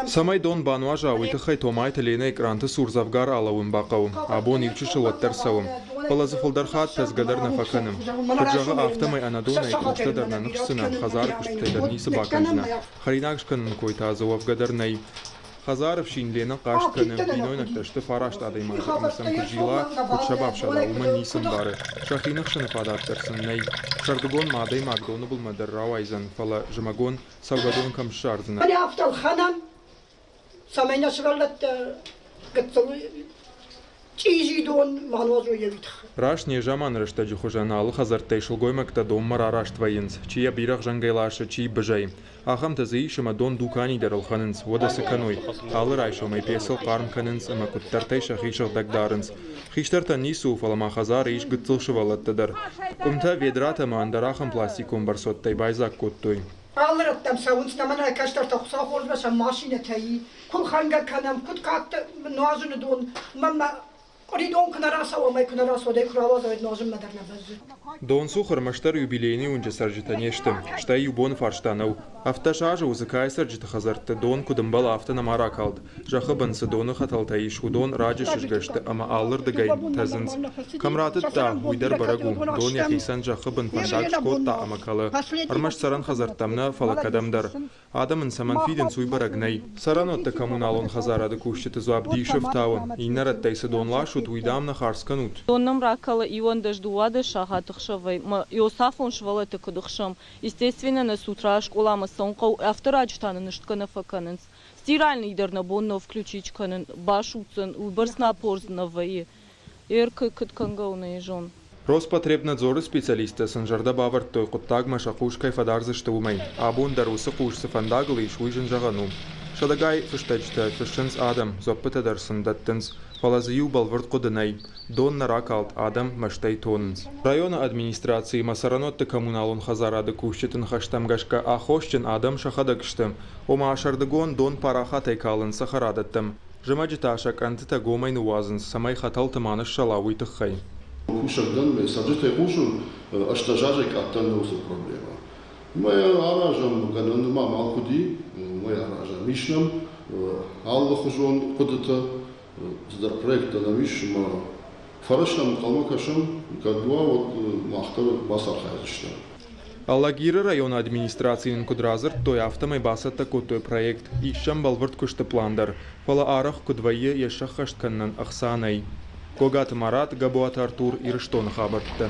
Самай дон бануажа уйтахай томай талена экранты сурзавгар алауын бақауым. Абон ивчушылаттар сауым. Палазыфылдархат тазгадар нафаканым. Кыржағы автомай анадона экранчтадарна нықсына. Хазар күштайдарнисы бақанзына. Харинагшканын койтазы вавгадарнай. Хазаров шинлена қаштканы, инойнакташты фарашт адаймайжырмысын күжила, күтшабапшала уман нисым бары. Шахинықшыны падаттарсыннай. Шардугон мадай магдоны бұлмадар рауайзан, фала жымагон савгадон камшардзына. Самайна сыгаллат гыттыл чижи дон манвазу явитх. Раш не жаман рашта жухужаналы хазартай шулгоймакта дом марарашт вайынс, чия бирах жангайлаша чи бжай. Ахам тазы шама дон дукани даралханынс, вода саканой. Алы райшомай песел қарм канынс, ама куттартай шахишах дагдарынс. Хиштарта нису фалама хазар иш гыттыл шывалаттадар. Кумта ведрата мандарахам пластиком барсоттай байзак коттой. Алыраттам сауынс намана каштар тақса холбаса машина таи. Кул ханга канам кут катта нозуны дон мама оридон кнараса омай кнараса дай краваза нозун мадарна базы. Дон сухар маштар юбилейный унча саржита нештым. Штай юбон фарштанау. Автошажа узыкай саржита хазарты дон кудымбала автона маракалд. Жахы бансы доны хаталтай шудон раджи шишгашты ама алыр дыгай тазынс. Камраты та уйдар барагу. Дон яхисан жахы бан фандак шкот та амакалы. Армаш саран хазартамна фалакадамдар. Адамын саман фиден суй барагнай. Саран отта коммуналон хазарады кушчеты зуабди шыфтауы. Инарат тайсы донла шут уйдамна харсканут. Донным ракала иван дождуады шахатыхшавай. Иосафон швалеты кудыхшам. Естественно, на с утра школа масонкау авторачтаны ныштканы факанынс. Стиральный дерна бонно включить канын башуцын убырсна порзнавай. Эркы кыткангауны жон. Роспотребнадзоры специалисты сынжарда бавард той құттаг машақушкай фадарзы штыумай. Абун дарусы қушсы фандагылы ишуйжын жағану. Шадагай фыштачта фыштынс адам зоппыта дарсын даттынс. Фалазыю балвард қудынай. Дон наракалт адам маштай тонынс. Района администрации масаранотты коммуналон хазарады кушчетін хаштамгашка ахошчын адам шахадакштым. Ома ашардыгон дон парахатай калын сахарадаттым. Жымаджиташак антыта гомайн уазынс. Самай хатал тыманыш шалауй тыххай. Кушардан сабжетай кушун аштажажай каттан доусы проблема. Моя аражам ганан мама алкуди, моя аража мишнам, алла хужон кудата здар проекта на мишма фарашам калмакашам кадуа вот махтар басар хайрышта. Аллагиры района администрацияның кудразыр той автомай басатта көтой проект ишшам балвард күшті пландар. Фала арах кудвайы ешақ хаштканнан ақсанай. Когат Марат, Габуат Артур и Рыштон хабартты.